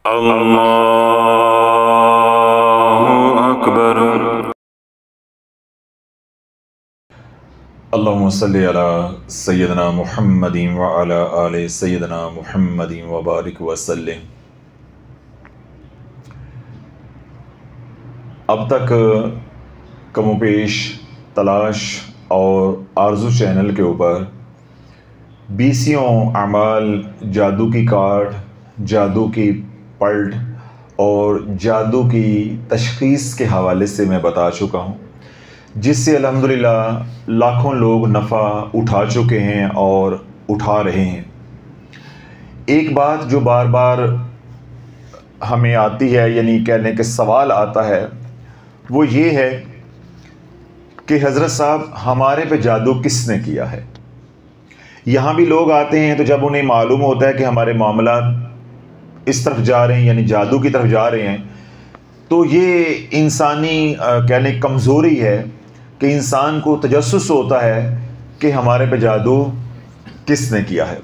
अल्लाहु अकबर। अल्लाहुम्मा सल्लि अला सय्यदना मुहम्मदिन व अला आले सय्यदना मुहम्मदिन व बारिक वसल्लिम। अब तक कमोपेश तलाश और आरजू चैनल के ऊपर बीसियों अमाल, जादू की कार्ड, जादू की पल्ट और जादू की तशख़ीस के हवाले से मैं बता चुका हूँ, जिससे अल्हम्दुलिल्लाह लाखों लोग नफ़ा उठा चुके हैं और उठा रहे हैं। एक बात जो बार बार हमें आती है, यानी कहने के सवाल आता है, वो ये है कि हज़रत साहब हमारे पे जादू किसने किया है। यहाँ भी लोग आते हैं तो जब उन्हें मालूम होता है कि हमारे मामला इस तरफ जा रहे हैं, यानी जादू की तरफ जा रहे हैं, तो ये इंसानी कहने कमज़ोरी है कि इंसान को तजस्सुस होता है कि हमारे पे जादू किसने किया है।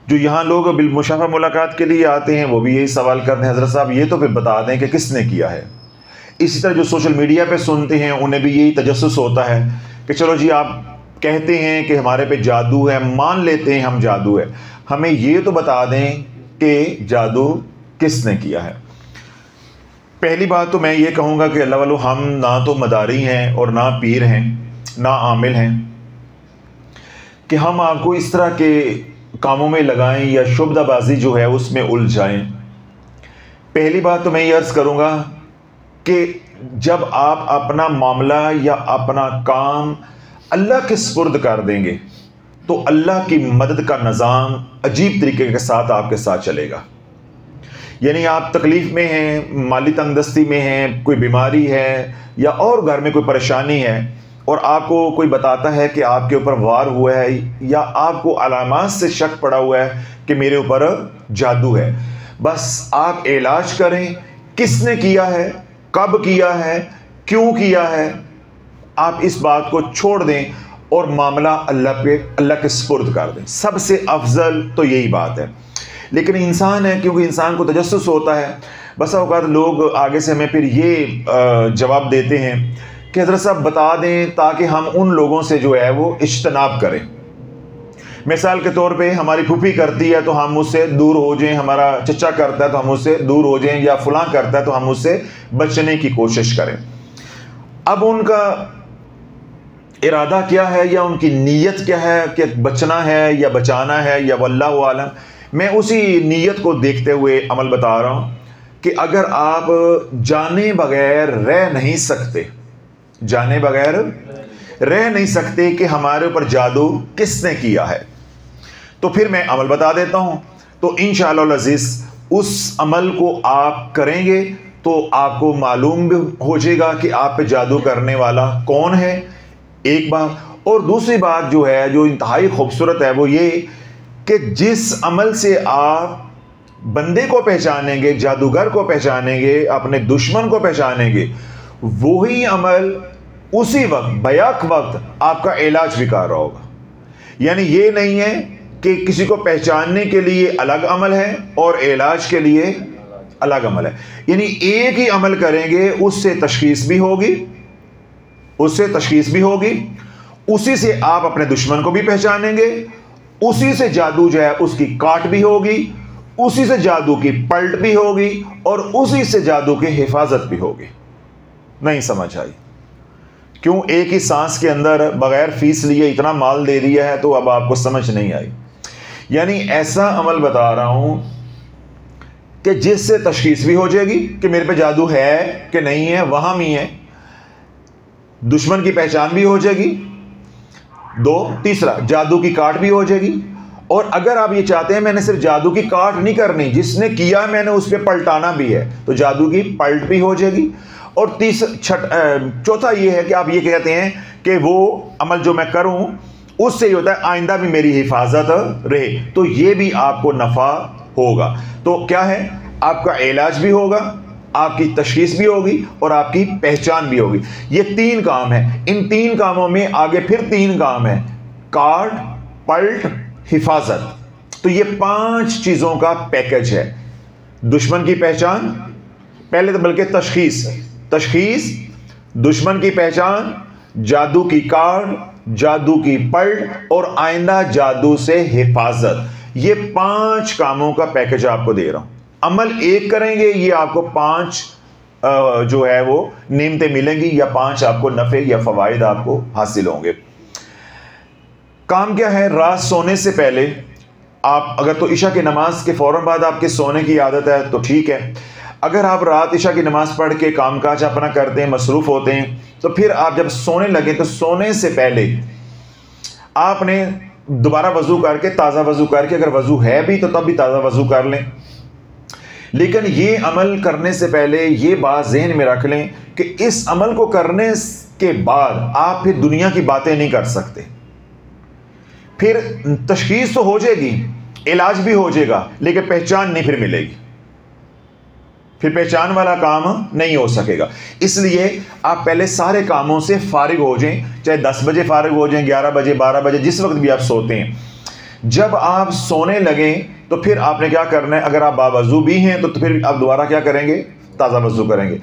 जो यहाँ लोग बिलमुशाफा मुलाकात के लिए आते हैं वो भी यही सवाल करते हैं, हज़रत साहब ये तो फिर बता दें कि किसने किया है। इसी तरह जो सोशल मीडिया पे सुनते हैं उन्हें भी यही तजस्सुस होता है कि चलो जी आप कहते हैं कि हमारे पे जादू है, मान लेते हैं हम जादू है, हमें ये तो बता दें कि जादू किसने किया है। पहली बात तो मैं ये कहूँगा कि अल्लाह वालों, हम ना तो मदारी हैं और ना पीर हैं, ना आमिल हैं कि हम आपको इस तरह के कामों में लगाएं या शुबदाबाजी जो है उसमें उलझाएं। पहली बात तो मैं ये अर्ज़ करूँगा कि जब आप अपना मामला या अपना काम अल्लाह के सुपुर्द कर देंगे तो अल्लाह की मदद का निज़ाम अजीब तरीके के साथ आपके साथ चलेगा। यानी आप तकलीफ़ में हैं, माली तंगदस्ती में हैं, कोई बीमारी है या और घर में कोई परेशानी है और आपको कोई बताता है कि आपके ऊपर वार हुआ है या आपको अलामात से शक पड़ा हुआ है कि मेरे ऊपर जादू है, बस आप इलाज करें। किसने किया है, कब किया है, क्यों किया है, आप इस बात को छोड़ दें और मामला अल्लाह के सुपुर्द कर दें। सबसे अफजल तो यही बात है। लेकिन इंसान है, क्योंकि इंसान को तजस्सुस होता है, बस औक़ात लोग आगे से हमें फिर ये जवाब देते हैं कि हज़रत साहब बता दें ताकि हम उन लोगों से जो है वो इज्तनाब करें। मिसाल के तौर पे हमारी फूफी करती है तो हम उससे दूर हो जाएं, हमारा चचा करता है तो हम उससे दूर हो जाएं, या फलां करता है तो हम उससे बचने की कोशिश करें। अब उनका इरादा क्या है या उनकी नीयत क्या है कि बचना है या बचाना है या वल्लाहु आलम, मैं उसी नीयत को देखते हुए अमल बता रहा हूँ कि अगर आप जाने बगैर रह नहीं सकते, जाने बगैर रह नहीं सकते कि हमारे ऊपर जादू किसने किया है, तो फिर मैं अमल बता देता हूँ। तो इंशाअल्लाह अज़ीज़ उस अमल को आप करेंगे तो आपको मालूम भी हो जाएगा कि आप पे जादू करने वाला कौन है, एक बात। और दूसरी बात जो है, जो इंतहाई खूबसूरत है, वो ये कि जिस अमल से आप बंदे को पहचानेंगे, जादूगर को पहचानेंगे, अपने दुश्मन को पहचानेंगे, वही अमल उसी वक्त बैक वक्त आपका इलाज भी कर रहा होगा। यानी ये नहीं है कि किसी को पहचानने के लिए अलग अमल है और इलाज के लिए अलग अमल है। यानी एक ही अमल करेंगे, उससे तशखीस भी होगी, उससे तशखीस भी होगी, उसी से आप अपने दुश्मन को भी पहचानेंगे, उसी से जादू जो है उसकी काट भी होगी, उसी से जादू की पलट भी होगी और उसी से जादू की हिफाजत भी होगी। नहीं समझ आई? क्यों एक ही सांस के अंदर बगैर फीस लिए इतना माल दे दिया है, तो अब आपको समझ नहीं आई। यानी ऐसा अमल बता रहा हूं कि जिससे तशखीस भी हो जाएगी कि मेरे पे जादू है कि नहीं है, वहां भी है, दुश्मन की पहचान भी हो जाएगी, तीसरा जादू की काट भी हो जाएगी। और अगर आप ये चाहते हैं मैंने सिर्फ जादू की काट नहीं करनी, जिसने किया मैंने उस पर पलटाना भी है, तो जादू की पलट भी हो जाएगी। और चौथा ये है कि आप ये कहते हैं कि वो अमल जो मैं करूं उससे ये होता है आइंदा भी मेरी हिफाजत रहे, तो ये भी आपको नफ़ा होगा। तो क्या है, आपका इलाज भी होगा, आपकी तशखीस भी होगी और आपकी पहचान भी होगी। ये तीन काम है। इन तीन कामों में आगे फिर तीन काम है, कार्ड, पलट, हिफाजत। तो ये 5 चीज़ों का पैकेज है। दुश्मन की पहचान, पहले तो बल्कि तशखीस, दुश्मन की पहचान, जादू की कार्ड, जादू की पलट और आइंदा जादू से हिफाजत। ये 5 कामों का पैकेज आपको दे रहा हूं। अमल एक करेंगे, ये आपको 5 जो है वो नेमतें मिलेंगी, या 5 आपको नफे या फवाइद आपको हासिल होंगे। काम क्या है? रात सोने से पहले आप, अगर तो इशा की नमाज के फौरन बाद आपके सोने की आदत है तो ठीक है। अगर आप रात इशा की नमाज पढ़ के कामकाज अपना करते हैं, मसरूफ़ होते हैं, तो फिर आप जब सोने लगे तो सोने से पहले आपने दोबारा वज़ू करके, ताज़ा वज़ू करके, अगर वज़ू है भी तो तब भी ताज़ा वज़ू कर लें। लेकिन ये अमल करने से पहले ये बात ज़हन में रख लें कि इस अमल को करने के बाद आप फिर दुनिया की बातें नहीं कर सकते। फिर तशखीस तो हो जाएगी, इलाज भी हो जाएगा, लेकिन पहचान नहीं फिर मिलेगी, फिर पहचान वाला काम नहीं हो सकेगा। इसलिए आप पहले सारे कामों से फारिग हो जाएं, चाहे 10 बजे फारिग हो जाएं, 11 बजे, 12 बजे, जिस वक्त भी आप सोते हैं। जब आप सोने लगें तो फिर आपने क्या करना है? अगर आप बावज़ू भी हैं तो फिर आप दोबारा क्या करेंगे? ताज़ा वज़ू करेंगे।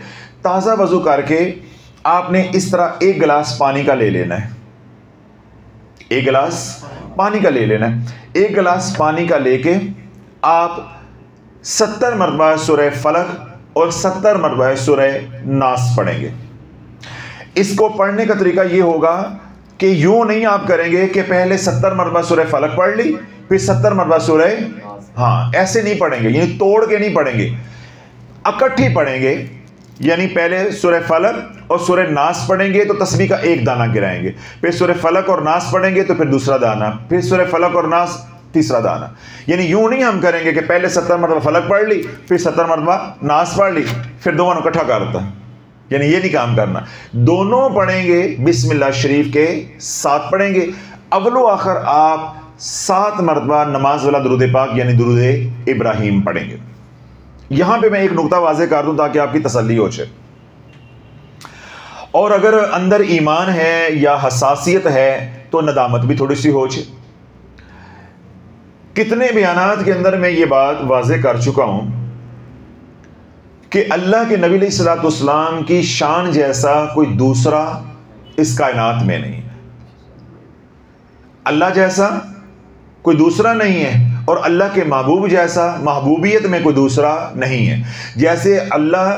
ताज़ा वज़ू करके आपने इस तरह 1 गिलास पानी का ले लेना है, 1 गिलास पानी का ले लेना है। 1 गिलास पानी का लेके आप 70 मरतबा सूरह फलक और 70 मरतबा सूरह नास पढ़ेंगे। इसको पढ़ने का तरीका ये होगा कि यूं नहीं आप करेंगे कि पहले 70 मरतबा सूरह फलक पढ़ ली, फिर 70 मरतबा सूरह, हाँ ऐसे नहीं पढ़ेंगे, यानी तोड़ के नहीं पढ़ेंगे, इकट्ठी पढ़ेंगे। यानी पहले सूरह फलक और सूरह नास पढ़ेंगे तो तस्बीह का 1 दाना गिराएंगे, फिर सूरह फलक और नास पढ़ेंगे तो फिर दूसरा दाना, फिर सूरह फलक और नास तीसरा दाना। यानी यूं नहीं हम करेंगे कि पहले 70 मरतबा फलक पढ़ ली, फिर 70 मरतबा नास पढ़ ली, फिर दोनों इकट्ठा करता, यानी ये नहीं काम करना। दोनों पढ़ेंगे बिस्मिल्लाह शरीफ के साथ पढ़ेंगे। अव्वलो आखिर आप 7 मरतबा नमाज वाला दुरूद पाक यानी दुरूद इब्राहिम पढ़ेंगे। यहां पे मैं एक नुक्ता वाज़ेह कर दूं ताकि आपकी तसल्ली हो जाए। और अगर अंदर ईमान है या हसासियत है तो नदामत भी थोड़ी सी हो जाए। कितने बयानात के अंदर मैं ये बात वाज़ेह कर चुका हूं कि अल्लाह के नबी अलैहिस्सलाम की शान जैसा कोई दूसरा इस कायनात में नहीं है। अल्लाह जैसा कोई दूसरा नहीं है, और अल्लाह के महबूब जैसा महबूबियत में कोई दूसरा नहीं है। जैसे अल्लाह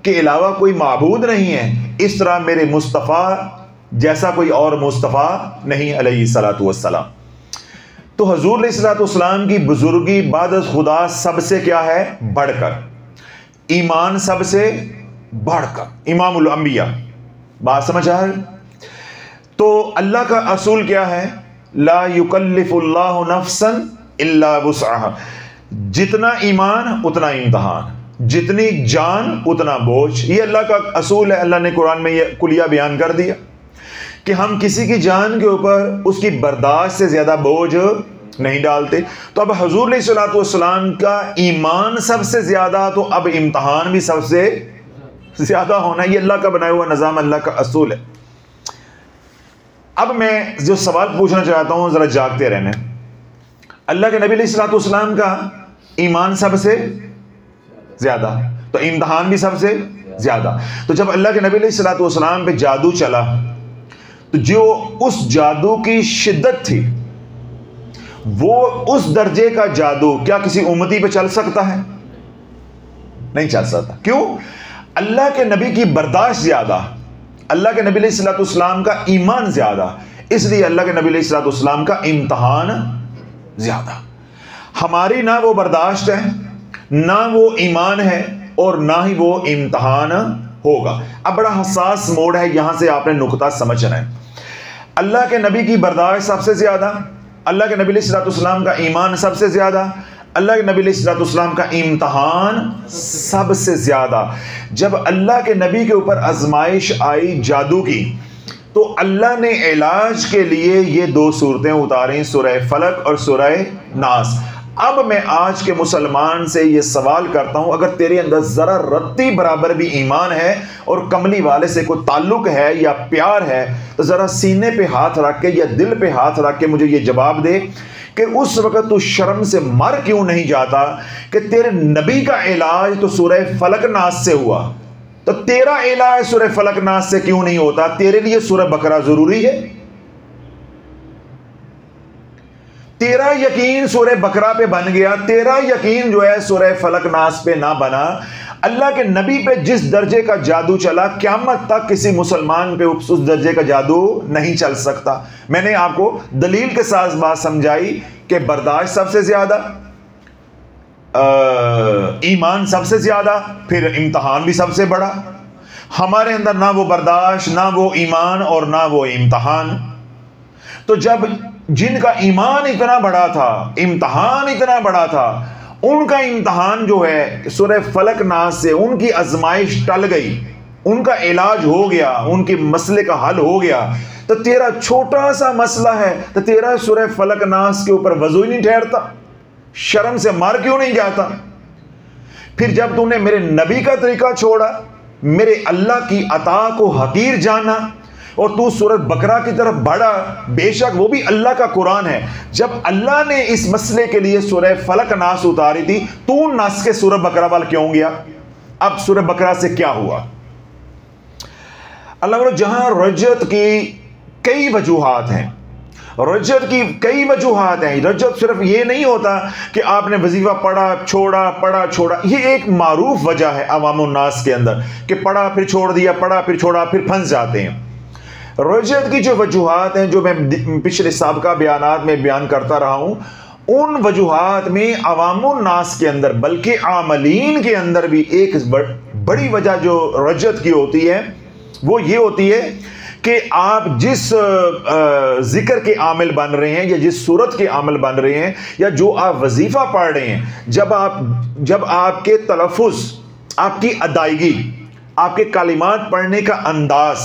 के अलावा कोई माबूद नहीं है, इस तरह मेरे मुस्तफ़ा जैसा कोई और मुस्तफ़ा नहीं अलैहिस्सलातु वस्सलाम। तो हुज़ूर अलैहिस्सलाम की बुजुर्गी बाद खुदा सबसे क्या है? बढ़कर, ईमान सबसे बढ़कर, इमामुल अंबिया। बात समझ आ रही? तो अल्लाह का असूल क्या है? ला युकल्लिफुल्लाहु नफ्सन इल्ला वुसअहा। जितना ईमान उतना इम्तहान, जितनी जान उतना बोझ। ये अल्लाह का असूल है। अल्लाह ने कुरान में ये कुलिया बयान कर दिया कि हम किसी की जान के ऊपर उसकी बर्दाश्त से ज्यादा बोझ नहीं डालते। तो अब हुज़ूर अलैहिस्सलातु वस्सलाम का ईमान सबसे ज्यादा, तो अब इम्तहान भी सबसे ज्यादा होना। ये अल्लाह का बनाया हुआ निज़ाम, अल्लाह का असूल है। अब मैं जो सवाल पूछना चाहता हूं, जरा जागते रहने। अल्लाह के नबी अलैहिस्सलातु वस्सलाम का ईमान सबसे ज्यादा, तो इम्तहान भी सबसे ज्यादा। तो जब अल्लाह के नबी अलैहिस्सलातु वस्सलाम पे जादू चला, तो जो उस जादू की शिद्दत थी, वो उस दर्जे का जादू क्या किसी उम्मती पे चल सकता है? नहीं चल सकता। क्यों? अल्लाह के नबी की बर्दाश्त ज्यादा, अल्लाह के नबी अलैहिस्सलातु वस्सलाम का ईमान ज्यादा, इसलिए अल्लाह के नबी अलैहिस्सलातु वस्सलाम का इम्तहान ज्यादा। हमारी ना वो बर्दाश्त है, ना वो ईमान है, और ना ही वो इम्तहान होगा। अब बड़ा हसास मोड है, यहां से आपने नुकता समझना है। अल्लाह के नबी की बर्दाश्त सबसे ज्यादा, अल्लाह के नबी अलैहिस्सलातु वस्सलाम का ईमान सबसे ज्यादा, अल्लाह के नबी अलैहिस्सलातु वस्सलाम का इम्तहान सबसे ज्यादा। जब अल्लाह के नबी के ऊपर आजमाइश आई जादू की, तो अल्लाह ने इलाज के लिए ये 2 सूरतें उतारी, सूरह फलक और सूरह नास। अब मैं आज के मुसलमान से ये सवाल करता हूं, अगर तेरे अंदर जरा रत्ती बराबर भी ईमान है और कमली वाले से कोई ताल्लुक है या प्यार है, तो जरा सीने पे हाथ रख के या दिल पे हाथ रख के मुझे ये जवाब दे कि उस वक्त तू शर्म से मर क्यों नहीं जाता कि तेरे नबी का इलाज तो सूरह फलक नास से हुआ, तो तेरा इलाज सूरह फलक नास से क्यों नहीं होता? तेरे लिए सूरह बकरा जरूरी है? तेरा यकीन सूरह बकरा पे बन गया, तेरा यकीन जो है सूरह फलक नास पे ना बना। अल्लाह के नबी पे जिस दर्जे का जादू चला, क़यामत तक किसी मुसलमान पे उस दर्जे का जादू नहीं चल सकता। मैंने आपको दलील के साथ बात समझाई कि बर्दाश्त सबसे ज्यादा, ईमान सबसे ज्यादा, फिर इम्तहान भी सबसे बड़ा। हमारे अंदर ना वो बर्दाश्त, ना वो ईमान और ना वो इम्तहान। तो जब जिनका ईमान इतना बड़ा था, इम्तहान इतना बड़ा था, उनका इम्तहान जो है सूरह फलक नास से उनकी आजमाइश टल गई, उनका इलाज हो गया, उनके मसले का हल हो गया। तो तेरा छोटा सा मसला है तो तेरा सूरह फलक नास के ऊपर वजू ही नहीं ठहरता, शर्म से मर क्यों नहीं जाता? फिर जब तूने मेरे नबी का तरीका छोड़ा, मेरे अल्लाह की अता को हकीर जाना और तू सूरत बकरा की तरफ बढ़ा, बेशक वो भी अल्लाह का कुरान है। जब अल्लाह ने इस मसले के लिए सूरह फलक नास उतारी थी, तू नास के सूरह बकरा वाल क्यों गया? अब सूरह बकरा से क्या हुआ? अल्लाह बोला जहां रजत की कई वजूहात हैं, रजत की कई वजूहात हैं। रजत सिर्फ ये नहीं होता कि आपने वजीफा पढ़ा छोड़ा, ये एक मारूफ वजह है अवामुन नास के अंदर कि पढ़ा फिर छोड़ दिया, पढ़ा फिर छोड़ा, फिर फंस जाते हैं। रजत की जो वजूहात हैं, जो मैं पिछले साबका बयानात में बयान करता रहा हूं, उन वजूहात में अवामुन नास के अंदर बल्कि आमलीन के अंदर भी एक बड़ी वजह जो रजत की होती है वो ये होती है कि आप जिस जिक्र के आमिल बन रहे हैं या जिस सूरत के आमिल बन रहे हैं या जो आप वजीफा पढ़ रहे हैं, जब आपके तलफ़ुज़, आपकी अदायगी, आपके कलिमात पढ़ने का अंदाज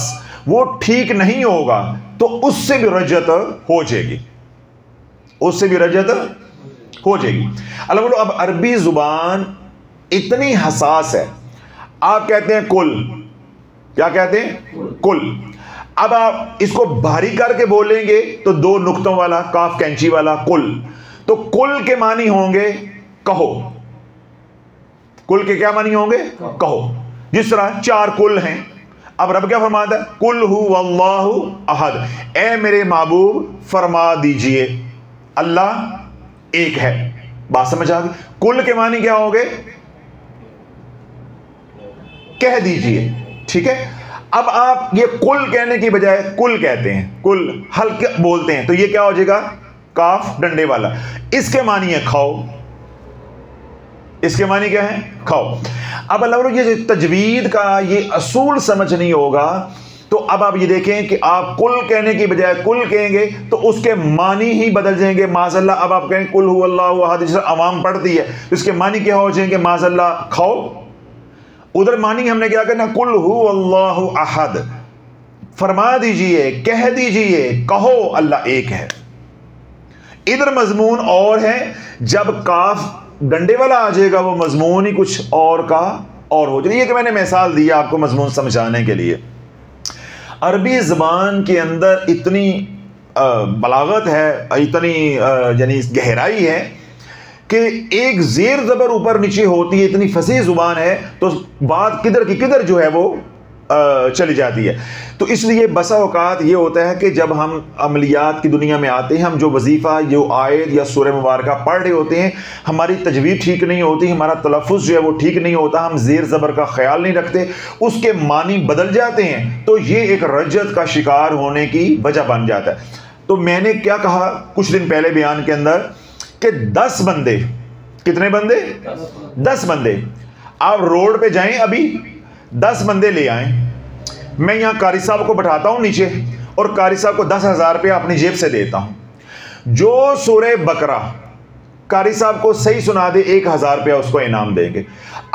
वो ठीक नहीं होगा तो उससे भी रजत हो जाएगी, उससे भी रजत हो जाएगी। अल्लाह बोलो अब अरबी जुबान इतनी हसास है, आप कहते हैं कुल, क्या कहते हैं? कुल। अब आप इसको भारी करके बोलेंगे तो दो नुक्तों वाला, काफ कैंची वाला कुल, तो कुल के मानी होंगे कहो। कुल के क्या मानी होंगे? कहो। जिस तरह चार कुल हैं, अब रब क्या फरमाता है? कुल हु वल्लाहु अहद, ए मेरे महबूब फरमा दीजिए अल्लाह एक है। बात समझ आ गई? कुल के मानी क्या होंगे? कह दीजिए, ठीक है। अब आप ये कुल कहने की बजाय कुल कहते हैं, कुल हल्के बोलते हैं, तो ये क्या हो जाएगा? काफ डंडे वाला। इसके मानी है खाओ, इसके मानी क्या है? खाओ। अब अल्लाह ये तजवीद का ये असूल समझ नहीं होगा तो अब आप ये देखें कि आप कुल कहने की बजाय कुल कहेंगे तो उसके मानी ही बदल जाएंगे। माज़अल्लाह अब आप कहेंगे कुल हु अल्लाहु अहद, जैसे अवाम पढ़ती है, तो इसके मानी क्या हो जाएंगे? माज़अल्लाह खाओ। उधर मानी हमने क्या करना? कुल हु अल्लाहु अहद, फरमा दीजिए, कह दीजिए, कहो अल्लाह एक है। इधर मजमून और है, जब काफ डंडे वाला आ जाएगा वो मजमून ही कुछ और का और हो जाएगा। ये कि मैंने मिसाल दिया आपको मजमून समझाने के लिए। अरबी ज़बान के अंदर इतनी बलागत है, इतनी यानी गहराई है कि एक जेर ज़बर ऊपर नीचे होती है, इतनी फसीह ज़ुबान है तो बात किधर की किधर जो है वो चली जाती है। तो इसलिए बसा औकात ये होता है कि जब हम अमलियात की दुनिया में आते हैं, हम जो वजीफ़ा, जो आयत या सूरह मुबारका पढ़ रहे होते हैं, हमारी तजवीद ठीक नहीं होती, हमारा तलफ़ुज़ जो है वो ठीक नहीं होता, हम ज़ेर ज़बर का ख्याल नहीं रखते, उसके मानी बदल जाते हैं, तो ये एक रजत का शिकार होने की वजह बन जाता है। तो मैंने क्या कहा कुछ दिन पहले बयान के अंदर कि 10 बंदे, कितने बंदे? 10 बंदे। आप रोड पे जाएं, अभी 10 बंदे ले आए, मैं यहाँ कारी साहब को बैठाता हूँ नीचे और कारी साहब को 10,000 रुपया अपनी जेब से देता हूँ। जो सूरह बकरा कारी साहब को सही सुना दे 1,000 रुपया उसको इनाम देंगे।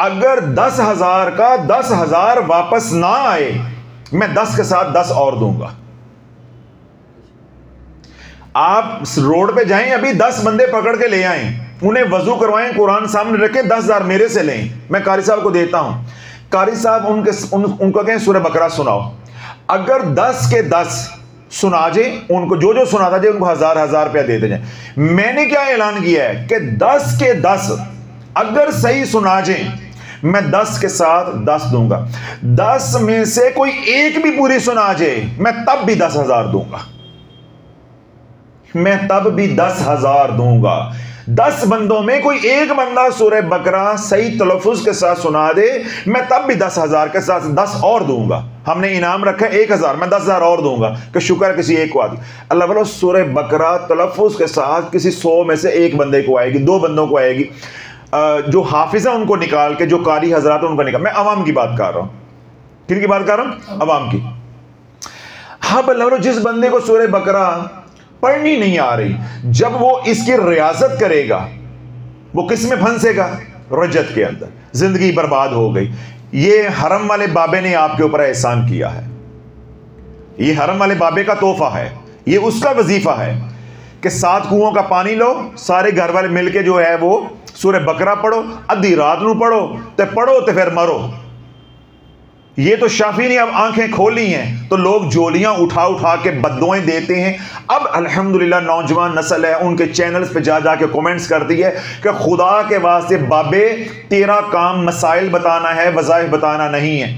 अगर 10,000 का 10,000 वापस ना आए, मैं 10 के साथ 10 और दूंगा। आप रोड पे जाएं, अभी 10 बंदे पकड़ के ले आए, उन्हें वजू करवाएं, कुरान सामने रखें, 10,000 मेरे से लें, मैं कारी साहब को देता हूं। कारी साहब उनको कहें सूरह बकरा सुनाओ। अगर 10 के 10 सुना जाए, उनको जो जो सुनाता जाए उनको 1000 रुपया देते जाए। मैंने क्या ऐलान किया है कि 10 के 10 अगर सही सुना जाए, मैं 10 के साथ 10 दूंगा। 10 में से कोई एक भी पूरी सुना जाए, मैं तब भी 10,000 दूंगा, मैं तब भी 10,000 दूंगा। 10 बंदों में कोई एक बंदा सूरह बकरा सही तलफ़ुज़ के साथ सुना दे, मैं तब भी 10,000 के साथ 10 और दूंगा। हमने इनाम रखा है 1,000, मैं 10,000 और दूंगा कि शुक्र किसी एक को आती। अल्लाह वालों, सूरह बकरा तलफ़ुज़ के साथ किसी 100 में से एक बंदे को आएगी, 2 बंदों को आएगी। जो हाफिज़ है उनको निकाल के, जो कारी हजरात उनको निकाल, मैं अवाम की बात कर रहा हूं। किन की बात कर रहा हूं? अवाम की। हाँ अल्लाह वालों, जिस बंदे को सूरह बकरा पढ़नी नहीं आ रही, जब वो इसकी रियाजत करेगा, वो किस में फंसेगा? रजत के अंदर। जिंदगी बर्बाद हो गई। ये हरम वाले बाबे ने आपके ऊपर एहसान किया है, ये हरम वाले बाबे का तोहफा है, ये उसका वजीफा है कि 7 कुओं का पानी लो, सारे घर वाले मिलके जो है वो सूरह बकरा पढ़ो, अद्धी रात नू पढ़ो तो फिर मरो। ये तो शाफी ने अब आंखें खोली हैं, तो लोग जोलियां उठा उठा के बद्दुआएं देते हैं। अब अल्हम्दुलिल्लाह नौजवान नस्ल है, उनके चैनल्स पे जा जाके कमेंट्स करती है कि खुदा के वास्ते बाबे, तेरा काम मसाइल बताना है, वज़ाइफ बताना नहीं है।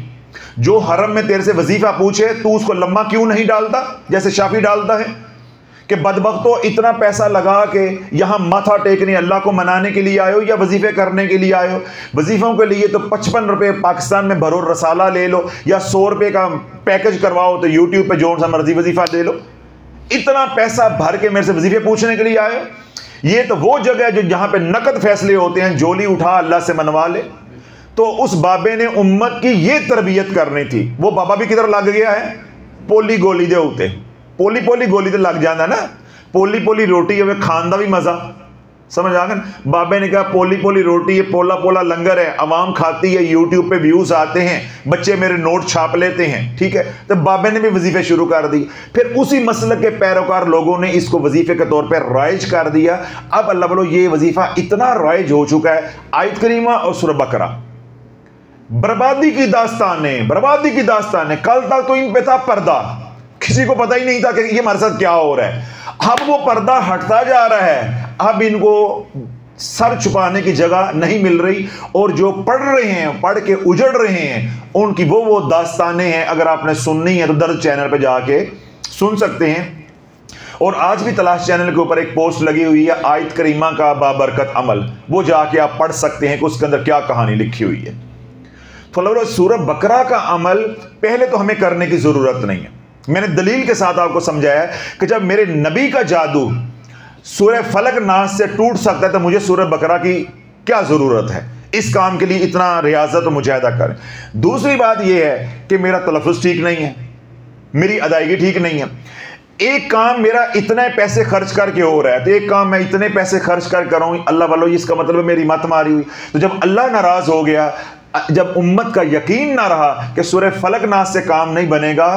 जो हरम में तेरे से वजीफा पूछे, तू उसको लम्मा क्यों नहीं डालता जैसे शाफी डालता है? कि बदबख्तो, इतना पैसा लगा के यहाँ माथा टेकने, अल्लाह को मनाने के लिए आए हो या वजीफे करने के लिए आए हो? वजीफों के लिए तो 55 रुपये पाकिस्तान में भरो, रसाला ले लो, या 100 रुपये का पैकेज करवाओ तो यूट्यूब पे जो सा मर्जी वजीफा ले लो। इतना पैसा भर के मेरे से वजीफे पूछने के लिए आए हो? ये तो वो जगह है जो जहाँ पे नकद फैसले होते हैं, जोली उठा अल्लाह से मनवा ले। तो उस बाबे ने उम्मत की ये तरबियत करनी थी, वो बाबा भी किधर लग गया है? पोली गोली दे उते, पोली पोली गोली तो लग जाता ना, पोली पोली रोटी है खान का भी मजा, समझ आ गया? बाबे ने कहा पोली पोली रोटी है, पोला पोला लंगर है, अवाम खाती है, यूट्यूब पे व्यूज आते हैं, बच्चे मेरे नोट छाप लेते हैं, ठीक है। तो बाबे ने भी वजीफे शुरू कर दी, फिर उसी मसलक के पैरोकार लोगों ने इसको वजीफे के तौर पर राइज कर दिया। अब अल्लाह बोलो ये वजीफा इतना राइज हो चुका है, आयत करीमा और सूरह बकरा, बर्बादी की दास्तानें, बर्बादी की दास्तानें। कल तक तो इन पे था पर्दा, किसी को पता ही नहीं था कि ये हमारे साथ क्या हो रहा है। अब वो पर्दा हटता जा रहा है, अब इनको सर छुपाने की जगह नहीं मिल रही, और जो पढ़ रहे हैं, पढ़ के उजड़ रहे हैं, उनकी वो दास्तानें हैं। अगर आपने सुननी है तो दर्द चैनल पे जाके सुन सकते हैं। और आज भी तलाश चैनल के ऊपर एक पोस्ट लगी हुई है, आयत करीमा का बाबरकत अमल, वो जाके आप पढ़ सकते हैं कि उसके अंदर क्या कहानी लिखी हुई है। तो सूरह बकरा का अमल पहले तो हमें करने की जरूरत नहीं है। मैंने दलील के साथ आपको समझाया कि जब मेरे नबी का जादू सूरह फलक नास से टूट सकता है तो मुझे सूरह बकरा की क्या जरूरत है? इस काम के लिए इतना रियाजत और मुजाहिदा करें। दूसरी बात यह है कि मेरा तलफ़ुज़ ठीक नहीं है, मेरी अदायगी ठीक नहीं है। एक काम मेरा इतने पैसे खर्च करके हो रहा है, तो एक काम मैं इतने पैसे खर्च कर रहा हूं, अल्लाह वालों इसका मतलब मेरी मत मारी हुई। तो जब अल्लाह नाराज हो गया, जब उम्मत का यकीन ना रहा कि सूरह फलक नास से काम नहीं बनेगा,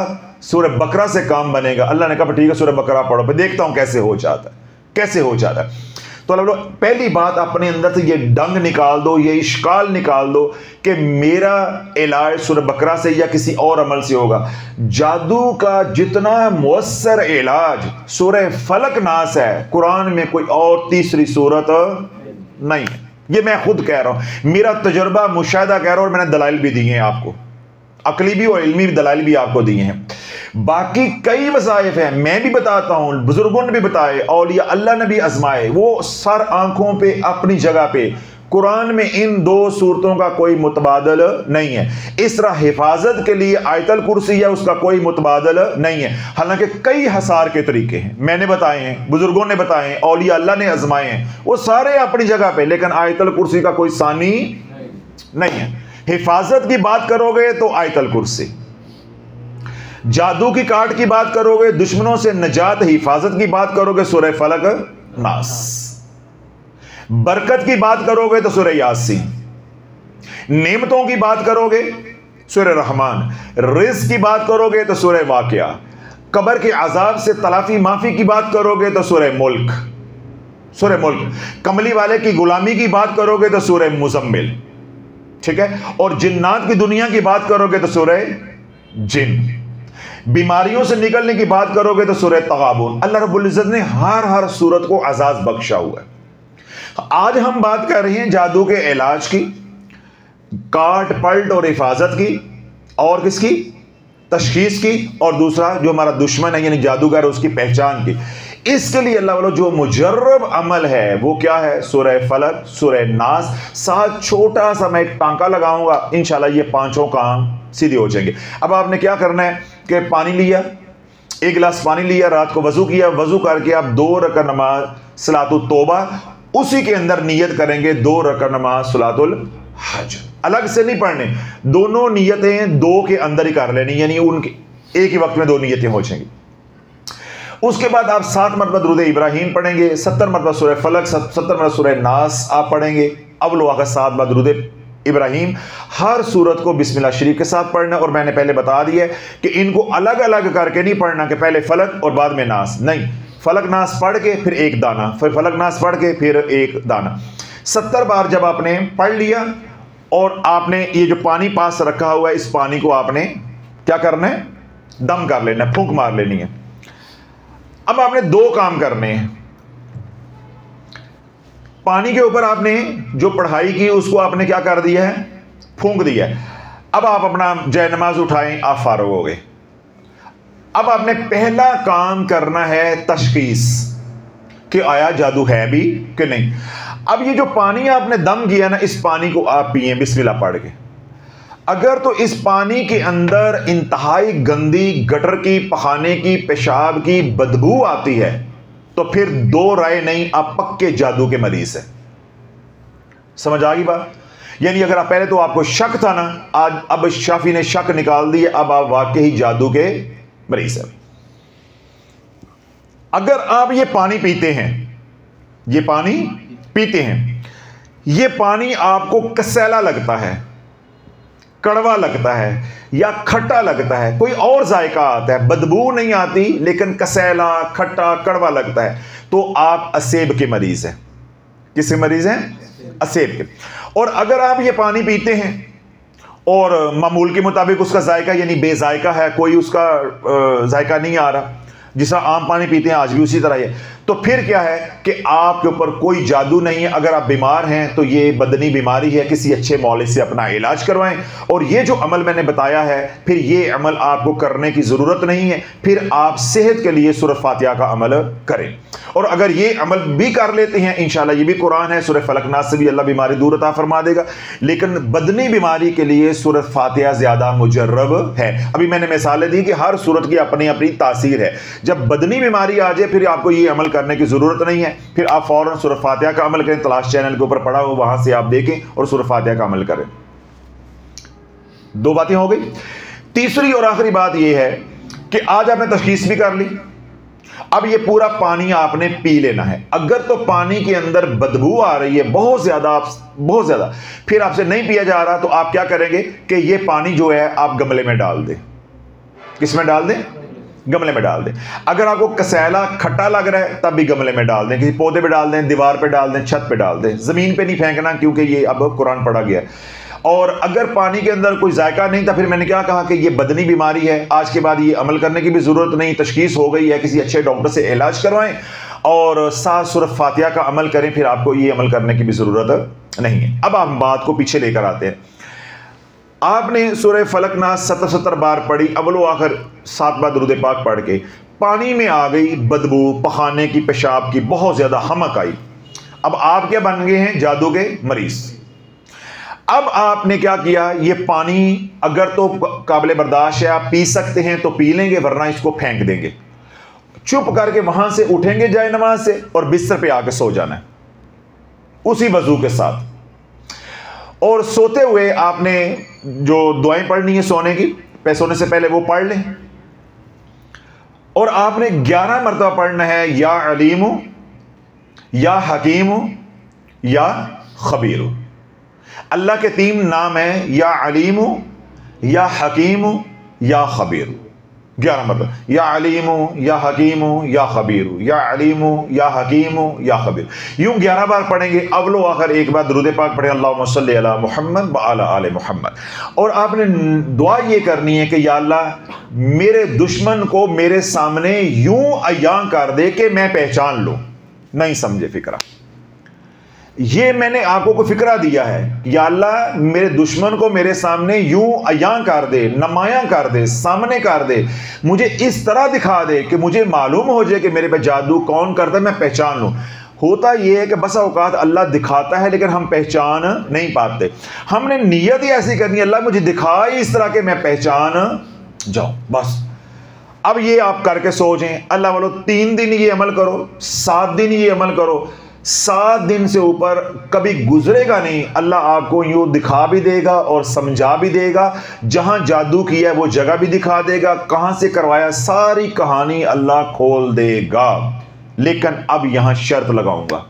सूरह बकरा से काम बनेगा, अल्लाह ने कहा ठीक है सूरह बकरा पढ़ो, फिर देखता हूं कैसे हो जाता है, कैसे हो जाता है। तो अल्लाह पहली बात अपने अंदर से ये डंग निकाल दो, ये इश्काल निकाल दो कि मेरा इलाज सूरह बकरा से या किसी और अमल से होगा। जादू का जितना मुअस्सर इलाज सूरह फलक नास है, कुरान में कोई और तीसरी सूरत नहीं है। ये मैं खुद कह रहा हूं, मेरा तजुर्बा मुशाहिदा कह रहा हूं, और मैंने दलाइल भी दिए हैं आपको, अकली भी और इल्मी दलाइल भी आपको दिए हैं। बाकी कई वज़ाइफ हैं, मैं भी बताता हूं, बुजुर्गों ने भी बताए, औलिया अल्लाह ने भी आजमाए, वो सर आंखों पे अपनी जगह पे। कुरान में इन 2 सूरतों का कोई मुतबादल नहीं है। इस तरह हिफाजत के लिए आयतल कुर्सी है, उसका कोई मुतबादल नहीं है। हालांकि कई हसार के तरीके हैं, मैंने बताए हैं, बुजुर्गों ने बताए हैं, औलिया अल्लाह ने आजमाए हैं, वो सारे अपनी जगह पे, लेकिन आयतल कुर्सी का कोई सानी नहीं है। हिफाजत की बात करोगे तो आयतल कुर्सी, जादू की काट की बात करोगे, दुश्मनों से नजात हिफाजत की बात करोगे सूरह फलक नास, बरकत की बात करोगे तो सूरह यासीन, नेमतों की बात करोगे सूरह रहमान, रिज़्क़ की बात करोगे तो सूरह वाक़िया, कब्र के अज़ाब से तलाफी माफी की बात करोगे तो सूरह मुल्क, सूरह मुल्क। कमली वाले की गुलामी की बात करोगे तो सूरह मुज़म्मिल, ठीक है। और जिन्नात की दुनिया की बात करोगे तो सूरह जिन। बीमारियों से निकलने की बात करोगे तो सूरह तगाबुन। अल्लाह रब्बुल इज्जत ने हर सूरत को अजाज बख्शा हुआ है। आज हम बात कर रहे हैं जादू के इलाज की, काट पलट और हिफाजत की, और किसकी? तशखीस की, और दूसरा जो हमारा दुश्मन है यानी जादूगर उसकी पहचान की। इसके लिए अल्लाह वालों जो मुजर्रब अमल है वो क्या है? सूरह फलक, सूरह नास, साथ छोटा सा मैं एक टांका लगाऊंगा, इंशाल्लाह ये पांचों काम सीधे हो जाएंगे। अब आपने क्या करना है कि पानी लिया, एक गिलास पानी लिया, रात को वजू किया, वजू करके आप 2 रकात नमाज सलातुत तौबा, उसी के अंदर नियत करेंगे 2 रकात नमाज सलातुल हज। अलग से नहीं पढ़ने, दोनों नियतें 2 के अंदर ही कर लेनी, यानी उनके एक ही वक्त में 2 नियतें हो जाएंगी। उसके बाद आप 7 मरतबा दुरूद इब्राहीम पढ़ेंगे, 70 मरतबा सूरह फलक, 70 मरतबा सूरह नास आप पढ़ेंगे। अब लो आकर 7 बार दुरूद इब्राहीम। हर सूरत को बिस्मिल्लाह शरीफ के साथ पढ़ना, और मैंने पहले बता दिया कि इनको अलग अलग करके नहीं पढ़ना कि पहले फलक और बाद में नास, नहीं, फलक नास पढ़ के फिर एक दाना, फिर फलक नास पढ़ के फिर एक दाना। 70 बार जब आपने पढ़ लिया और आपने ये जो पानी पास रखा हुआ है इस पानी को आपने क्या करना है? दम कर लेना है, फूंक मार लेनी है। अब आपने 2 काम करने हैं। पानी के ऊपर आपने जो पढ़ाई की उसको आपने क्या कर दिया है? फूंक दिया है। अब आप अपना जय नमाज उठाएं, आप फारुग हो गए। अब आपने पहला काम करना है तशखीस कि आया जादू है भी कि नहीं। अब ये जो पानी आपने दम किया ना, इस पानी को आप पिए बिस्मिल्लाह पढ़ के। अगर तो इस पानी के अंदर इंतहाई गंदी गटर की, पखाने की, पेशाब की बदबू आती है तो फिर 2 राय नहीं, आप पक्के जादू के मरीज हैं। समझ आ गई बात? यानी अगर आप पहले तो आपको शक था ना, आज अब शाफी ने शक निकाल दिया, अब आप वाकई जादू के मरीज हैं। अगर आप ये पानी पीते हैं, ये पानी पीते हैं, ये पानी आपको कसैला लगता है, कड़वा लगता है या खट्टा लगता है, कोई और जायका आता है, बदबू नहीं आती लेकिन कसैला, खट्टा, कड़वा लगता है, तो आप असेब के मरीज हैं। किसके मरीज हैं? असेब के। और अगर आप ये पानी पीते हैं और मामूल के मुताबिक उसका जायका यानी बेजायका है, कोई उसका जायका नहीं आ रहा, जिस तरह आम पानी पीते हैं आज भी उसी तरह है, तो फिर क्या है कि आपके ऊपर कोई जादू नहीं है। अगर आप बीमार हैं तो ये बदनी बीमारी है, किसी अच्छे मौलिक से अपना इलाज करवाएं। और ये जो अमल मैंने बताया है, फिर ये अमल आपको करने की ज़रूरत नहीं है, फिर आप सेहत के लिए सूरह फातिहा का अमल करें। और अगर ये अमल भी कर लेते हैं, इंशाल्लाह ये भी कुरान है, सूरह फलक नास से भी अल्लाह बीमारी दूर अता फरमा देगा। लेकिन बदनी बीमारी के लिए सूरह फातिहा ज़्यादा मुजर्रब है। अभी मैंने मिसालें दी कि हर सूरत की अपनी अपनी तासीर है। जब बदनी बीमारी आ जाए फिर आपको ये अमल करने की जरूरत नहीं है, फिर आप फौरन सूरह फातिहा का अमल करें। तलाश चैनल के ऊपर पड़ा हो, वहां से आप देखें और सूरह फातिहा का अमल करें। 2 बातें हो गई। तीसरी और आखिरी बात यह है कि आज आपने तशखीस भी कर ली, अब ये पूरा पानी आपने पी लेना है। अगर तो पानी के अंदर बदबू आ रही है बहुत ज्यादा, बहुत ज्यादा, फिर आपसे नहीं पिया जा रहा, तो आप क्या करेंगे कि ये पानी जो है आप गमले में डाल दें। किसमें डाल दें? गमले में डाल दें। अगर आपको कसैला खट्टा लग रहा है तब भी गमले में डाल दें, किसी पौधे पे डाल दें, दीवार पे डाल दें, छत पे डाल दें, जमीन पे नहीं फेंकना क्योंकि ये अब कुरान पढ़ा गया है। और अगर पानी के अंदर कोई जायका नहीं था, फिर मैंने क्या कहा कि ये बदनी बीमारी है, आज के बाद ये अमल करने की भी जरूरत नहीं, तशखीस हो गई है, किसी अच्छे डॉक्टर से इलाज करवाएं और साथ सूरह फातिहा का अमल करें, फिर आपको ये अमल करने की भी जरूरत नहीं है। अब हम बात को पीछे लेकर आते हैं। आपने सूरह फलक नास 70 बार पढ़ी, अव्वलो आखिर 7 बार दुरूद पाक पढ़ के पानी में आ गई बदबू, पखाने की, पेशाब की, बहुत ज्यादा हमक आई। अब आप क्या बन गए हैं? जादू के मरीज। अब आपने क्या किया, ये पानी अगर तो काबिल बर्दाश्त है, आप पी सकते हैं तो पी लेंगे, वरना इसको फेंक देंगे। चुप करके वहां से उठेंगे जाए नमाज से और बिस्तर पे आके सो जाना है उसी वजू के साथ। और सोते हुए आपने जो दुआएं पढ़नी है सोने की, सोने से पहले वो पढ़ लें। और आपने 11 मरतबा पढ़ना है, या अलीमु, या हकीमु, या खबीरु। अल्लाह के 3 नाम है, या अलीमु, या हकीमु, या खबीरु। 11 मरतबा, या अलीमु या हकीमु या खबीरु, या अलीमु या हकीमु या खबीर, यूं 11 बार पढ़ेंगे। अवलो आखिर एक बार दुरूद पाक पढ़े, अल्लाहुम्मा सल्ली अला मुहम्मद व अला आले मुहम्मद। और आपने दुआ ये करनी है कि या अल्लाह मेरे दुश्मन को मेरे सामने यूं अयां कर दे कि मैं पहचान लूं। नहीं समझे फिक्रा, ये मैंने आपको को फिक्रा दिया है, या अल्लाह मेरे दुश्मन को मेरे सामने यूं अयां कर दे, नुमायां कर दे, सामने कर दे, मुझे इस तरह दिखा दे कि मुझे मालूम हो जाए कि मेरे पे जादू कौन करता है, मैं पहचान लूं। होता यह है कि बस औकात अल्लाह दिखाता है लेकिन हम पहचान नहीं पाते। हमने नीयत ही ऐसी करनी है, अल्लाह मुझे दिखा इस तरह के मैं पहचान जाऊं, बस। अब ये आप करके सोचें, अल्लाह वालों 3 दिन ये अमल करो, 7 दिन ये अमल करो, 7 दिन से ऊपर कभी गुजरेगा नहीं, अल्लाह आपको यूं दिखा भी देगा और समझा भी देगा। जहां जादू किया है वो जगह भी दिखा देगा, कहां से करवाया सारी कहानी अल्लाह खोल देगा। लेकिन अब यहां शर्त लगाऊंगा।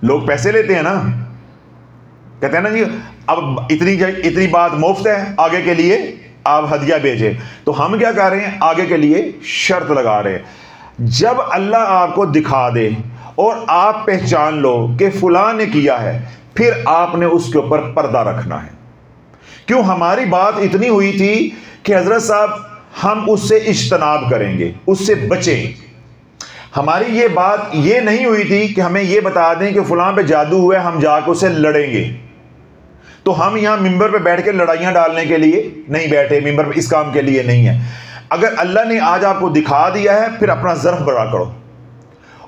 लोग पैसे लेते हैं ना, कहते हैं ना जी अब इतनी बात मुफ्त है, आगे के लिए आप हदिया भेजें। तो हम क्या कर रहे हैं, आगे के लिए शर्त लगा रहे हैं। जब अल्लाह आपको दिखा दे और आप पहचान लो कि फलां ने किया है, फिर आपने उसके ऊपर पर्दा रखना है। क्यों, हमारी बात इतनी हुई थी कि हजरत साहब हम उससे इज्तनाब करेंगे, उससे बचें। हमारी ये बात ये नहीं हुई थी कि हमें ये बता दें कि फलां पे जादू हुआ है, हम जाकर उससे लड़ेंगे। तो हम यहां मिंबर पे बैठ के लड़ाइयां डालने के लिए नहीं बैठे, मिंबर पे इस काम के लिए नहीं है। अगर अल्लाह ने आज आपको दिखा दिया है, फिर अपना ज़र्फ बड़ा करो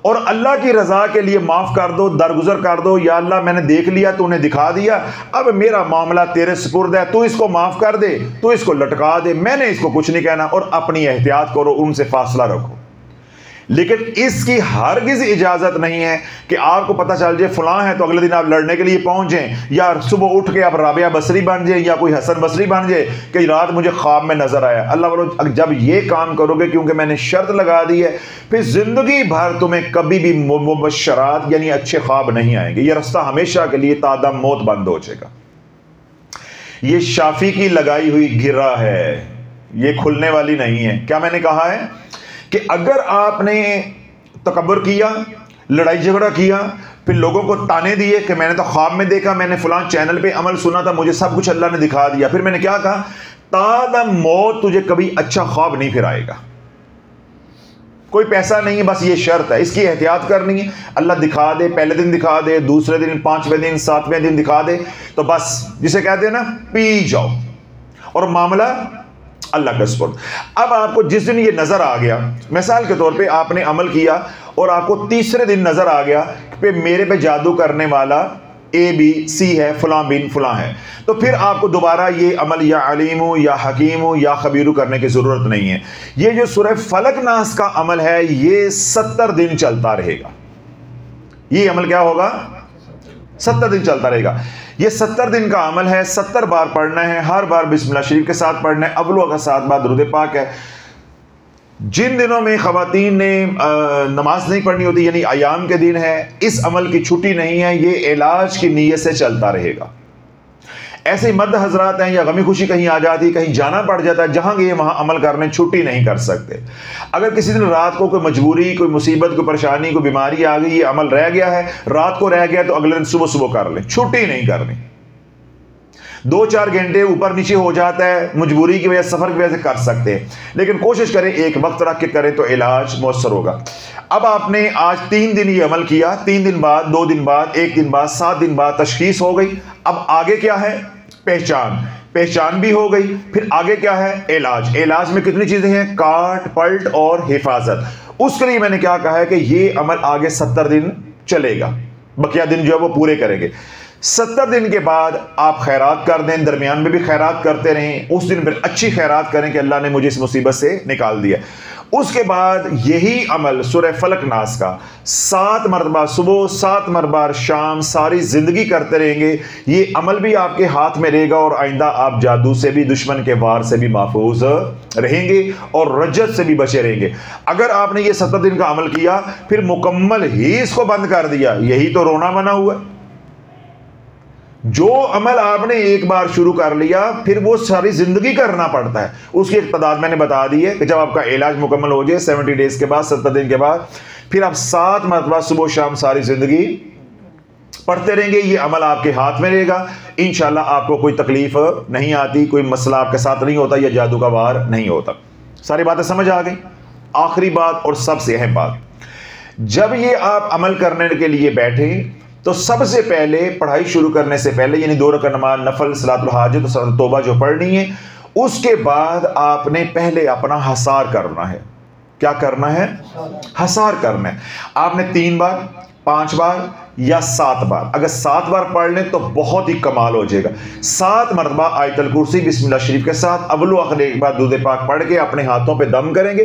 और अल्लाह की रजा के लिए माफ कर दो, दरगुजर कर दो। या अल्लाह मैंने देख लिया, तूने दिखा दिया, अब मेरा मामला तेरे सुपुर्द है, तू इसको माफ कर दे, तू इसको लटका दे, मैंने इसको कुछ नहीं कहना। और अपनी एहतियात करो, उनसे फासला रखो। लेकिन इसकी हरगिज इजाजत नहीं है कि आपको पता चल जाए फलां है तो अगले दिन आप लड़ने के लिए पहुंच जाएं, या सुबह उठ के आप राबिया बसरी बन जाए या कोई हसन बसरी बन जाए कि रात मुझे ख्वाब में नजर आया। अल्लाह वालों जब ये काम करोगे, क्योंकि मैंने शर्त लगा दी है, फिर जिंदगी भर तुम्हें कभी भी मुबशरात यानी अच्छे ख्वाब नहीं आएंगे। ये रास्ता हमेशा के लिए तादम मौत बंद हो जाएगा। ये शाफी की लगाई हुई गिरा है, ये खुलने वाली नहीं है। क्या मैंने कहा है कि अगर आपने तकब्बुर किया, लड़ाई झगड़ा किया, फिर लोगों को ताने दिए कि मैंने तो ख्वाब में देखा, मैंने फलां चैनल पे अमल सुना था, मुझे सब कुछ अल्लाह ने दिखा दिया, फिर मैंने क्या कहा, तादम मौत तुझे कभी अच्छा ख्वाब नहीं फिर आएगा। कोई पैसा नहीं है, बस ये शर्त है, इसकी एहतियात करनी है। अल्लाह दिखा दे, पहले दिन दिखा दे, दूसरे दिन, 5वें दिन, 7वें दिन दिखा दे, तो बस जिसे कहते हैं ना पी जाओ और मामला अल्लाह का सुपुर्द। अब आपको जिस दिन ये नजर आ गया, मिसाल के तौर पे आपने अमल किया और आपको तीसरे दिन नजर आ गया कि मेरे पे जादू करने वाला ABC है, फलां बिन फलां है, तो फिर आपको दोबारा ये अमल या अलीमु या हकीमु या खबीरु करने की जरूरत नहीं है। ये जो सूरह फलक नास का अमल है, ये 70 दिन चलता रहेगा। ये अमल क्या होगा, 70 दिन चलता रहेगा। ये 70 दिन का अमल है, 70 बार पढ़ना है, हर बार बिस्मिल्लाह शरीफ के साथ पढ़ना है, अव्वलो का 7 बार दुरूद पाक है। जिन दिनों में खवातीन ने नमाज नहीं पढ़नी होती, यानी अयाम के दिन है, इस अमल की छुट्टी नहीं है, ये इलाज की नीयत से चलता रहेगा। ऐसे मर्द हजरात हैं या गमी खुशी कहीं आ जाती, कहीं जाना पड़ जाता है, जहां गए वहां अमल करने छुट्टी नहीं कर सकते। अगर किसी दिन रात को कोई मजबूरी, कोई मुसीबत, कोई परेशानी, कोई बीमारी आ गई, ये अमल रह गया है, रात को रह गया, तो अगले दिन सुबह सुबह कर लें, छुट्टी नहीं करनी। 2-4 घंटे ऊपर नीचे हो जाता है, मजबूरी की वजह, सफर की वजह से कर सकते हैं, लेकिन कोशिश करें एक वक्त रख के करें तो इलाज मौसर होगा। अब आपने आज 3 दिन ये अमल किया, 3 दिन बाद, 2 दिन बाद, 1 दिन बाद, 7 दिन बाद तशखीस हो गई। अब आगे क्या है, पहचान भी हो गई। फिर आगे क्या है, इलाज। इलाज में कितनी चीजें हैं, काट, पलट और हिफाजत। उसके लिए मैंने क्या कहा है कि ये अमल आगे 70 दिन चलेगा, बकिया दिन जो है वो पूरे करेंगे। 70 दिन के बाद आप खैरात कर दें, दरमियान में भी खैरात करते रहें, उस दिन फिर अच्छी खैरात करें कि अल्लाह ने मुझे इस मुसीबत से निकाल दिया। उसके बाद यही अमल सूरह फलक नास का 7 मरतबा सुबह, 7 मरतबा शाम, सारी जिंदगी करते रहेंगे। ये अमल भी आपके हाथ में रहेगा और आइंदा आप जादू से भी, दुश्मन के वार से भी महफूज रहेंगे और रज्जत से भी बचे रहेंगे। अगर आपने ये 70 दिन का अमल किया, फिर मुकम्मल ही इसको बंद कर दिया, यही तो रोना बना हुआ है। जो अमल आपने एक बार शुरू कर लिया फिर वो सारी जिंदगी करना पड़ता है। उसकी एक तादाद मैंने बता दी है कि जब आपका इलाज मुकम्मल हो जाए 70 डेज के बाद, 70 दिन के बाद, फिर आप 7 मरतबा सुबह शाम सारी जिंदगी पढ़ते रहेंगे। ये अमल आपके हाथ में रहेगा, इंशाल्लाह आपको कोई तकलीफ नहीं आती, कोई मसला आपके साथ नहीं होता या जादू का वार नहीं होता। सारी बातें समझ आ गई। आखिरी बात और सबसे अहम बात, जब ये आप अमल करने के लिए बैठे तो सबसे पहले पढ़ाई शुरू करने से पहले, यानी 2 रकात नमाज नफल सलातुल हाजत तो तौबा जो पढ़नी है, उसके बाद आपने पहले अपना हसार करना है। क्या करना है? हसार करना है। आपने 3 बार, 5 बार या 7 बार, अगर 7 बार पढ़ लें तो बहुत ही कमाल हो जाएगा। 7 मरतबा आयतल कुर्सी बिस्मिल्लाह शरीफ के साथ अव्वल व आखिर एक बार दूध पाक पढ़ के अपने हाथों पे दम करेंगे,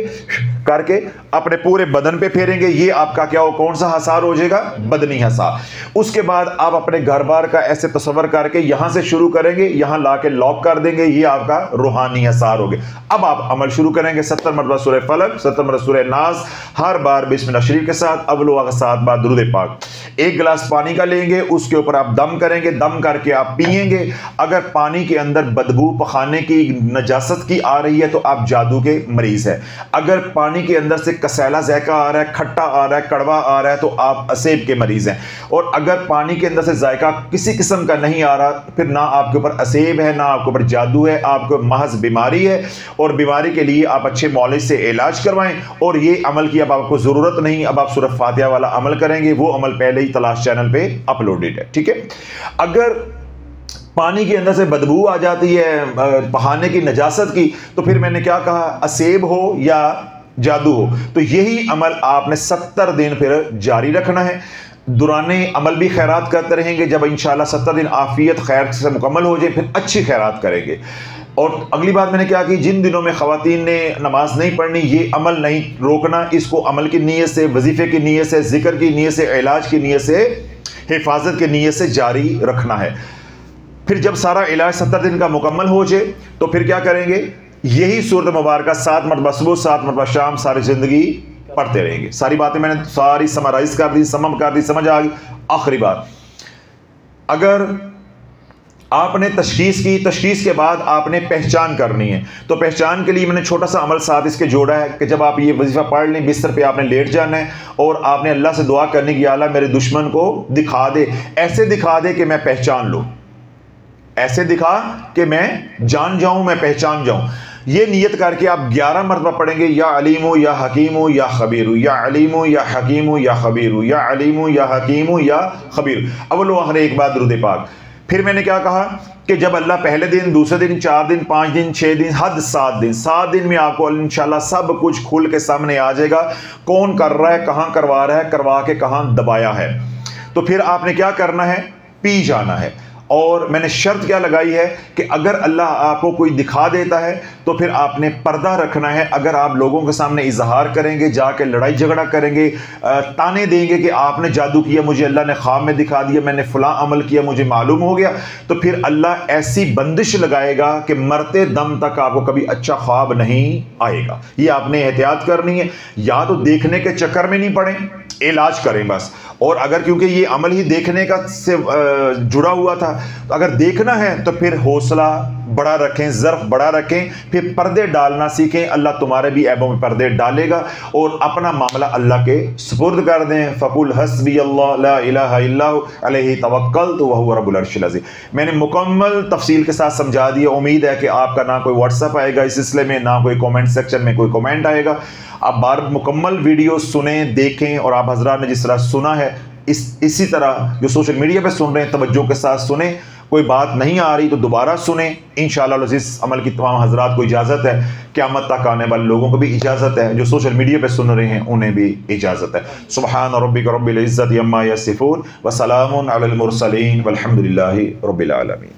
करके अपने पूरे बदन पे फेरेंगे। ये आपका क्या हो, कौन सा हसार हो जाएगा? बदनी हसार। उसके बाद आप अपने घर बार का ऐसे तस्वर करके यहां से शुरू करेंगे, यहां ला के लॉक कर देंगे, ये आपका रूहानी हसार हो गया। अब आप अमल शुरू करेंगे। 70 मरतबा सूरह फलक, 70 मरतबा सूरह नास, हर बार बिस्मिल्लाह शरीफ के साथ अव्वल व आखिर 7 बार दुरूद पाक। 1 गिलास पानी का लेंगे, उसके ऊपर आप दम करेंगे, दम करके आप पिएंगे। अगर पानी के अंदर बदबू पखाने की, नजासत की आ रही है तो आप जादू के मरीज है। अगर पानी के अंदर से कसैला जायका आ रहा है, खट्टा आ रहा है, कड़वा आ रहा है तो आप असेब के मरीज हैं। और अगर पानी के अंदर से जायका किसी किस्म का नहीं आ रहा, फिर ना आपके ऊपर असेब है, ना आपके ऊपर जादू है, आपको महज बीमारी है। और बीमारी के लिए आप अच्छे मौलिज से इलाज करवाएं। और ये अमल की अब आपको जरूरत नहीं, अब आप सूरह फातिहा वाला अमल करेंगे। वो अमल पहले ही तलाश चैनल पे अपलोडेड है, ठीक है। अगर पानी के अंदर से बदबू आ जाती है बहाने की, नजासत की, तो फिर मैंने क्या कहा, असेब हो या जादू हो, तो यही अमल आपने 70 दिन फिर जारी रखना है। दुराने अमल भी खैरात करते रहेंगे। जब इंशाल्लाह 70 दिन आफियत खैर से मुकम्मल हो जाए फिर अच्छी खैरात करेंगे। और अगली बात मैंने क्या की, जिन दिनों में ख़वातीन ने नमाज नहीं पढ़नी, ये अमल नहीं रोकना। इसको अमल की नीयत से, वजीफे की नीयत से, जिक्र की नीयत से, इलाज की नीयत से, हिफाजत की नीयत से जारी रखना है। फिर जब सारा इलाज 70 दिन का मुकम्मल हो जाए तो फिर क्या करेंगे, यही सूरत मुबारक 7 मरतबा सुबह, 7 मरतबा शाम सारी जिंदगी पढ़ते रहेंगे। सारी बातें मैंने सारी समराइज कर दी, समम कर दी, समझ आ गई। आखिरी बात, अगर आपने तशखीस की, तशखीस के बाद आपने पहचान करनी है, तो पहचान के लिए मैंने छोटा सा अमल साथ इसके जोड़ा है कि जब आप ये वजीफा पढ़ लें, बिस्तर पे आपने लेट जाना है और आपने अल्लाह से दुआ करनी कि अल्लाह मेरे दुश्मन को दिखा दे, ऐसे दिखा दे कि मैं पहचान लूँ, ऐसे दिखा कि मैं जान जाऊं, मैं पहचान जाऊं। ये नियत करके आप 11 मरतबा पढ़ेंगे, या अलीमु या हकीमु या खबीरु, या अलीमु या हकीमु या खबीरु, या अलीमु या हकीमु या खबीरु, अव्वल व आखिर एक बार दुरूद पाक। फिर मैंने क्या कहा कि जब अल्लाह पहले दिन, दूसरे दिन, 4 दिन, 5 दिन, 6 दिन, हद 7 दिन, 7 दिन में आपको इंशाल्लाह सब कुछ खुल के सामने आ जाएगा। कौन कर रहा है, कहाँ करवा रहा है, करवा के कहाँ दबाया है। तो फिर आपने क्या करना है, पी जाना है। और मैंने शर्त क्या लगाई है कि अगर अल्लाह आपको कोई दिखा देता है तो फिर आपने पर्दा रखना है। अगर आप लोगों के सामने इजहार करेंगे, जाके लड़ाई झगड़ा करेंगे, ताने देंगे कि आपने जादू किया, मुझे अल्लाह ने ख्वाब में दिखा दिया, मैंने फलां अमल किया, मुझे मालूम हो गया, तो फिर अल्लाह ऐसी बंदिश लगाएगा कि मरते दम तक आपको कभी अच्छा ख्वाब नहीं आएगा। ये आपने एहतियात करनी है। या तो देखने के चक्कर में नहीं पड़े, इलाज करें बस। और अगर क्योंकि ये अमल ही देखने का से जुड़ा हुआ था, तो अगर देखना है तो फिर हौसला बड़ा रखें, ज़र्फ बड़ा रखें, फिर पर्दे डालना सीखें। अल्लाह तुम्हारे भी ऐबों में पर्दे डालेगा और अपना मामला अल्लाह के सुपुर्द कर दें। फ़कुल हस्बी अल्लाह ला इलाहा इल्लहु अलैहि तवक्कलतु व हुवा रब्बुल अर्शिल अज़ीम। मैंने मुकम्मल तफसील के साथ समझा दिया। उम्मीद है कि आपका ना कोई व्हाट्सअप आएगा इस सिलसिले में, ना कोई कमेंट सेक्शन में कोई कमेंट आएगा। आप बार मुकम्मल वीडियो सुने, देखें, और आप हज़रात ने जिस तरह सुना है इसी तरह जो सोशल मीडिया पे सुन रहे हैं तवज्जो के साथ सुने। कोई बात नहीं आ रही तो दोबारा सुने। इंशाअल्लाह इस अमल की तमाम हज़रात को इजाज़त है, क़यामत तक आने वाले लोगों को भी इजाज़त है, जो सोशल मीडिया पे सुन रहे हैं उन्हें भी इजाज़त है। सुब्हान रब्बिक रब्बिल इज़्ज़ति अम्मा यसिफून व सलामुन अलल मुरसलीन वल्हम्दुलिल्लाहि रब्बिल आलमीन।